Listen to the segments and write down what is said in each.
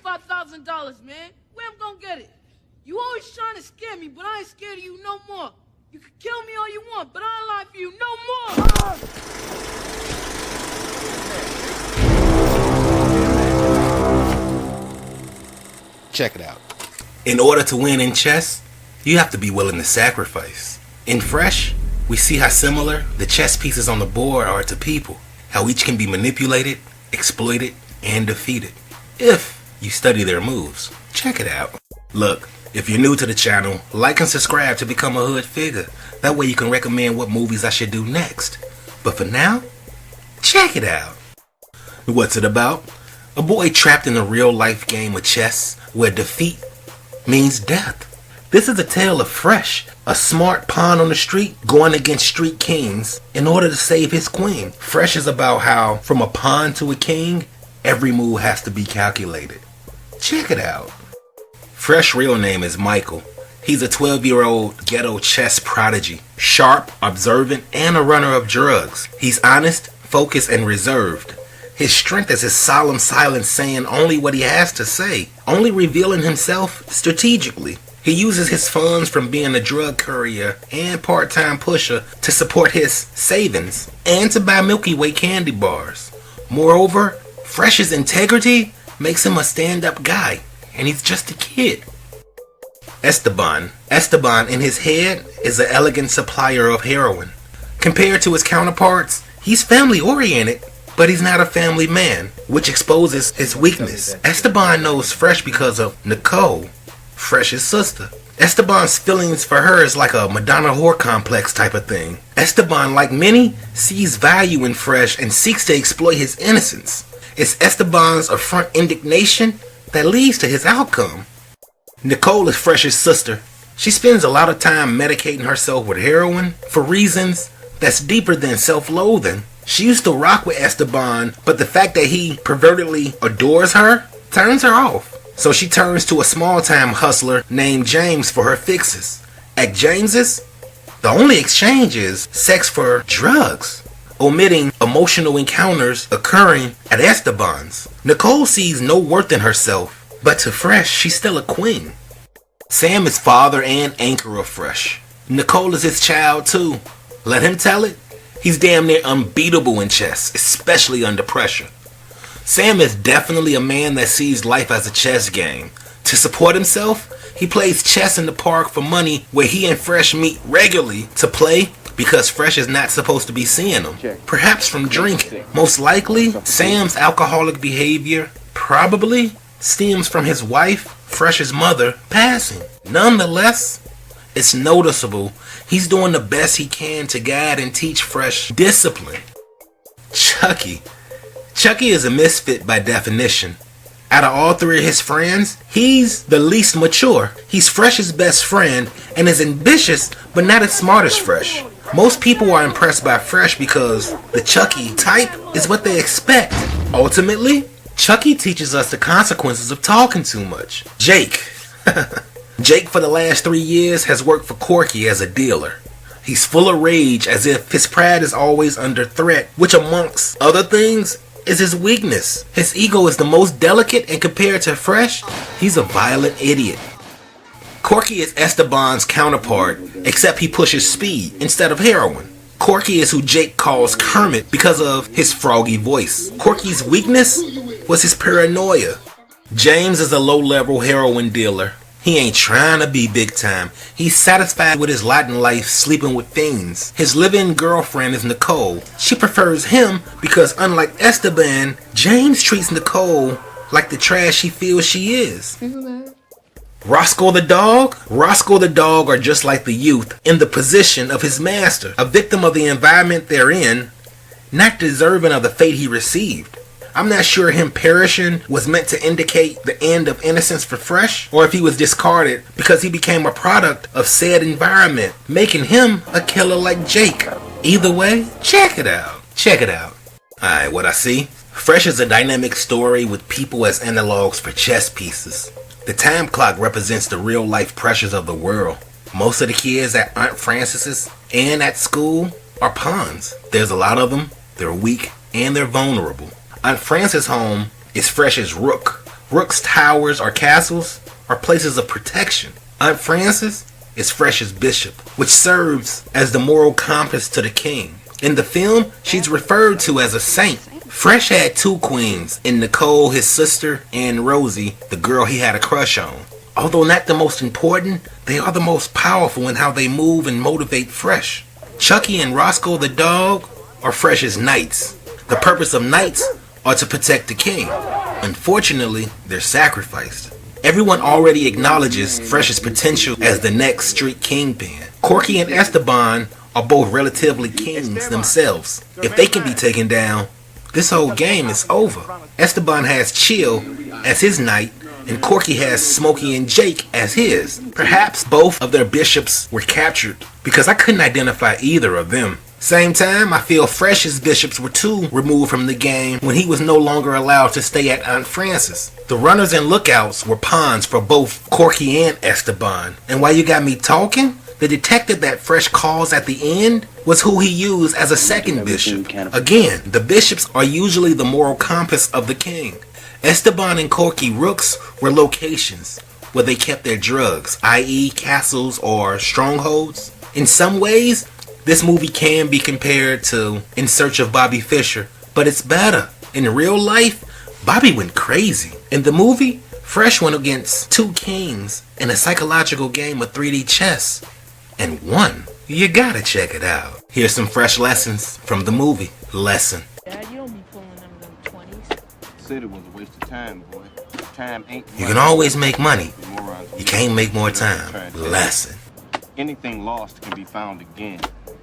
$25,000, man. Where I'm gonna get it? You always trying to scare me, but I ain't scared of you no more. You can kill me all you want, but I ain't lie for you no more. Check it out. In order to win in chess, you have to be willing to sacrifice. In Fresh, we see how similar the chess pieces on the board are to people, how each can be manipulated, exploited, and defeated, if you study their moves. Check it out. Look, if you're new to the channel, like and subscribe to become a hood figure. That way you can recommend what movies I should do next. But for now, check it out. What's it about? A boy trapped in a real-life game of chess where defeat means death. This is a tale of Fresh, a smart pawn on the street going against street kings in order to save his queen. Fresh is about how, from a pawn to a king, every move has to be calculated. Check it out. Fresh's real name is Michael. He's a 12-year-old ghetto chess prodigy, sharp, observant, and a runner of drugs. He's honest, focused, and reserved. His strength is his solemn silence, saying only what he has to say, only revealing himself strategically. He uses his funds from being a drug courier and part-time pusher to support his savings and to buy Milky Way candy bars. Moreover, Fresh's integrity makes him a stand-up guy, and he's just a kid. Esteban in his head is an elegant supplier of heroin. Compared to his counterparts, he's family-oriented, but he's not a family man, which exposes his weakness. Esteban knows Fresh because of Nichole, Fresh's sister. Esteban's feelings for her is like a Madonna whore complex type of thing. Esteban, like many, sees value in Fresh and seeks to exploit his innocence. It's Esteban's affront indignation that leads to his outcome. Nichole is Fresh's sister. She spends a lot of time medicating herself with heroin for reasons that's deeper than self-loathing. She used to rock with Esteban, but the fact that he pervertedly adores her turns her off. So she turns to a small-time hustler named James for her fixes. At James's, the only exchange is sex for drugs, omitting emotional encounters occurring at Esteban's. Nichole sees no worth in herself, but to Fresh, she's still a queen. Sam is father and anchor of Fresh. Nichole is his child too. Let him tell it. He's damn near unbeatable in chess, especially under pressure. Sam is definitely a man that sees life as a chess game. To support himself, he plays chess in the park for money, where he and Fresh meet regularly to play because Fresh is not supposed to be seeing him. Perhaps from drinking. Most likely, Sam's alcoholic behavior probably stems from his wife, Fresh's mother, passing. Nonetheless, it's noticeable he's doing the best he can to guide and teach Fresh discipline. Chucky is a misfit by definition. Out of all three of his friends, he's the least mature. He's Fresh's best friend and is ambitious but not as smart as Fresh. Most people are impressed by Fresh because the Chucky type is what they expect. Ultimately, Chucky teaches us the consequences of talking too much. Jake for the last 3 years has worked for Corky as a dealer. He's full of rage, as if his pride is always under threat, which amongst other things is his weakness. His ego is the most delicate, and compared to Fresh, he's a violent idiot. Corky is Esteban's counterpart, except he pushes speed instead of heroin. Corky is who Jake calls Kermit because of his froggy voice. Corky's weakness was his paranoia. James is a low-level heroin dealer. He ain't trying to be big time. He's satisfied with his lot in life sleeping with fiends. His live-in girlfriend is Nichole. She prefers him because, unlike Esteban, James treats Nichole like the trash she feels she is. Roscoe the dog are just like the youth, in the position of his master, a victim of the environment they're in, not deserving of the fate he received. I'm not sure him perishing was meant to indicate the end of innocence for Fresh, or if he was discarded because he became a product of said environment, making him a killer like Jake. Either way, check it out. Alright, what I see? Fresh is a dynamic story with people as analogs for chess pieces. The time clock represents the real life pressures of the world. Most of the kids at Aunt Frances's and at school are pawns. There's a lot of them, they're weak, and they're vulnerable. Aunt Frances' home is Fresh's rook, Rook's towers or castles are places of protection. Aunt Frances is Fresh's bishop, which serves as the moral compass to the king. In the film, she's referred to as a saint. Fresh had two queens, in Nichole, his sister, and Rosie, the girl he had a crush on. Although not the most important, they are the most powerful in how they move and motivate Fresh. Chucky and Roscoe the dog are Fresh's knights. The purpose of knights are to protect the king. Unfortunately, they're sacrificed. Everyone already acknowledges Fresh's potential as the next street kingpin. Corky and Esteban are both relatively kings themselves. If they can be taken down, this whole game is over. Esteban has Chill as his knight, and Corky has Smokey and Jake as his. Perhaps both of their bishops were captured, because I couldn't identify either of them. Same time, I feel Fresh's bishops were too removed from the game when he was no longer allowed to stay at Aunt Frances. The runners and lookouts were pawns for both Corky and Esteban. And while you got me talking, the detective that Fresh calls at the end was who he used as a second bishop. Again, the bishops are usually the moral compass of the king. Esteban and Corky Rooks were locations where they kept their drugs, i.e. castles or strongholds. In some ways, this movie can be compared to In Search of Bobby Fischer, but it's better. In real life, Bobby went crazy. In the movie, Fresh went against two kings in a psychological game of 3D chess and won. You gotta check it out. Here's some Fresh lessons from the movie. Lesson. Dad, you don't be pulling them 20s. Said it was a waste of time, boy. Time ain't. You can always make money. You can't make more time. Lesson. Anything lost can be found again,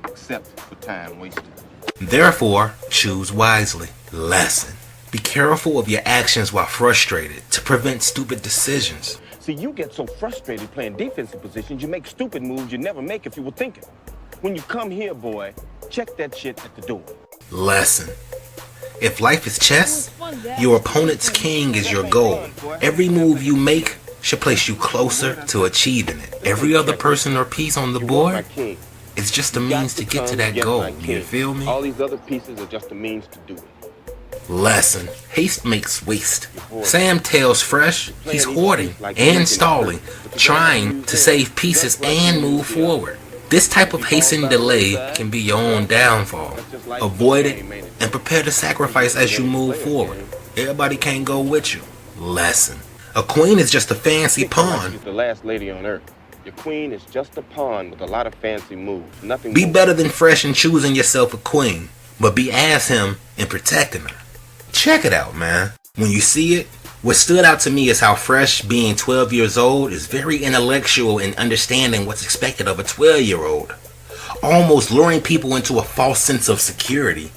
except for time wasted. Therefore, choose wisely. Lesson. Be careful of your actions while frustrated to prevent stupid decisions. See, you get so frustrated playing defensive positions, you make stupid moves you never make if you were thinking. When you come here, boy, check that shit at the door. Lesson. If life is chess, your opponent's king is your goal. Every move you make should place you closer to achieving it. Every other person or piece on the board is just a means to get to that goal. You feel me? All these other pieces are just a means to do it. Lesson. Haste makes waste. Sam tells Fresh he's hoarding and stalling, trying to save pieces and move forward. This type of hasten delay can be your own downfall. Avoid it and prepare to sacrifice as you move forward. Everybody can't go with you. Lesson. A queen is just a fancy pawn. She's the last lady on earth. Your queen is just a pawn with a lot of fancy moves. Nothing Be more. better than Fresh in choosing yourself a queen, but be as him in protecting her. Check it out, man. When you see it, what stood out to me is how Fresh, being 12 years old, is very intellectual in understanding what's expected of a 12-year-old, almost luring people into a false sense of security.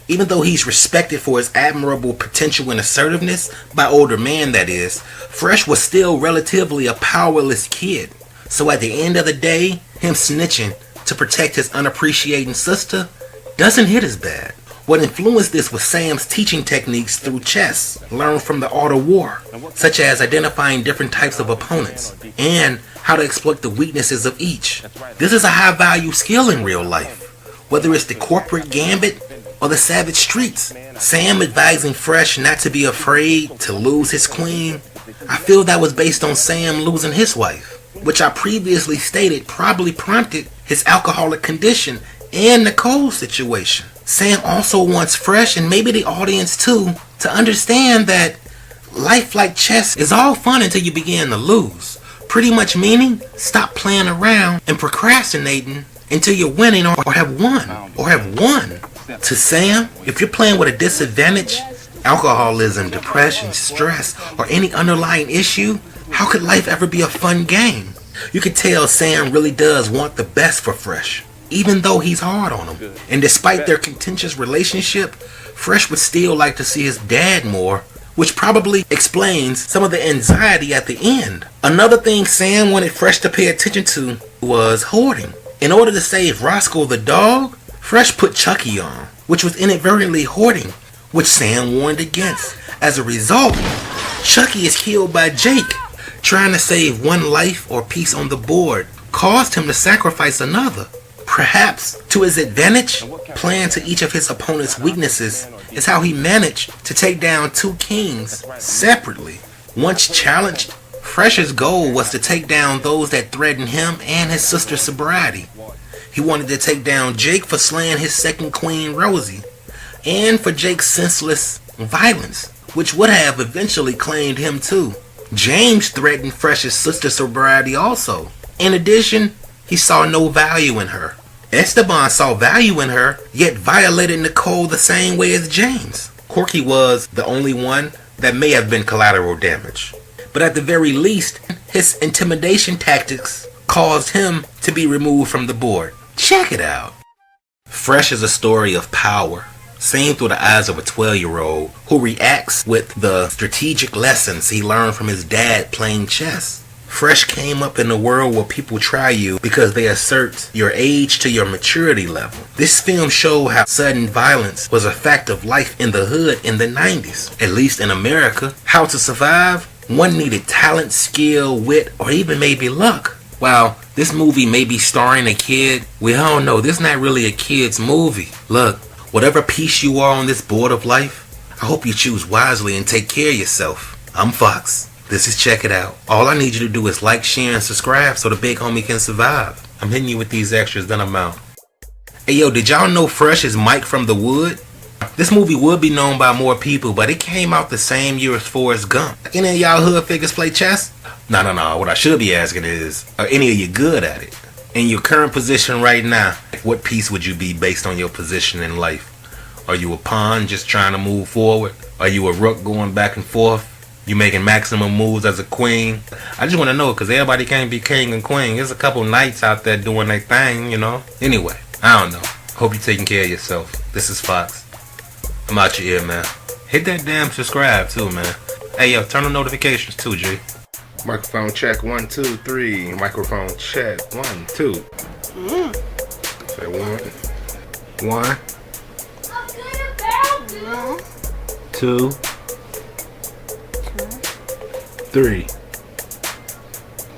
Even though he's respected for his admirable potential and assertiveness, by older men that is, Fresh was still relatively a powerless kid. So at the end of the day, him snitching to protect his unappreciating sister doesn't hit as bad. What influenced this was Sam's teaching techniques through chess, learned from the art of war, such as identifying different types of opponents, and how to exploit the weaknesses of each. This is a high-value skill in real life, whether it's the corporate gambit or the savage streets. Sam advising Fresh not to be afraid to lose his queen, I feel that was based on Sam losing his wife, which I previously stated probably prompted his alcoholic condition and Nichole's situation. Sam also wants Fresh, and maybe the audience too, to understand that life like chess is all fun until you begin to lose. Pretty much meaning, stop playing around and procrastinating until you're winning or have won. To Sam, if you're playing with a disadvantage, alcoholism, depression, stress, or any underlying issue, how could life ever be a fun game? You can tell Sam really does want the best for Fresh, even though he's hard on him. And despite their contentious relationship, Fresh would still like to see his dad more, which probably explains some of the anxiety at the end. Another thing Sam wanted Fresh to pay attention to was hoarding. In order to save Roscoe the dog, Fresh put Chucky on, which was inadvertently hoarding, which Sam warned against. As a result, Chucky is killed by Jake. Trying to save one life or piece on the board caused him to sacrifice another. Perhaps to his advantage, playing to each of his opponent's weaknesses is how he managed to take down two kings separately. Once challenged, Fresh's goal was to take down those that threatened him and his sister's sobriety. He wanted to take down Jake for slaying his second queen, Rosie, and for Jake's senseless violence, which would have eventually claimed him too. James threatened Fresh's sister's sobriety also. In addition, he saw no value in her. Esteban saw value in her, yet violated Nichole the same way as James. Corky was the only one that may have been collateral damage. But at the very least, his intimidation tactics caused him to be removed from the board. Check it out. Fresh is a story of power, seen through the eyes of a 12-year-old who reacts with the strategic lessons he learned from his dad playing chess. Fresh came up in a world where people try you because they assert your age to your maturity level. This film showed how sudden violence was a fact of life in the hood in the 90s, at least in America. How to survive? One needed talent, skill, wit, or even maybe luck. While this movie may be starring a kid, we all know this is not really a kid's movie. Look, whatever piece you are on this board of life, I hope you choose wisely and take care of yourself. I'm Fox. This is Check It Out. All I need you to do is like, share, and subscribe so the big homie can survive. I'm hitting you with these extras, then I'm out. Hey yo, did y'all know Fresh is Mike from the Wood? This movie would be known by more people, but it came out the same year as Forrest Gump. Any of y'all hood figures play chess? No. What I should be asking is, are any of you good at it? In your current position right now, what piece would you be based on your position in life? Are you a pawn just trying to move forward? Are you a rook going back and forth? You making maximum moves as a queen? I just want to know, because everybody can't be king and queen. There's a couple knights out there doing their thing, you know. Anyway, I don't know. Hope you're taking care of yourself. This is Fox. I'm out your ear, man. Hit that damn subscribe too, man. Hey yo, turn on notifications too, G. Microphone check 1 2 3. Microphone check 1 2. Say 1 2 3.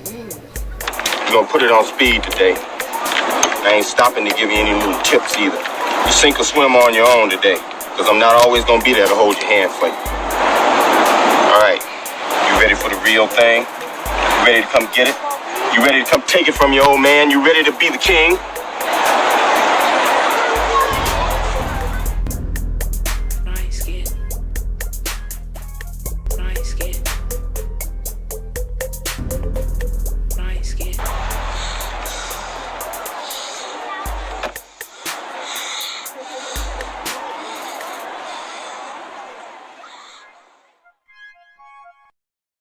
We're gonna put it on speed today. I ain't stopping to give you any little tips either. You sink or swim on your own today, because I'm not always gonna be there to hold your hand for you. All right, you ready for the real thing? You ready to come get it? You ready to come take it from your old man? You ready to be the king?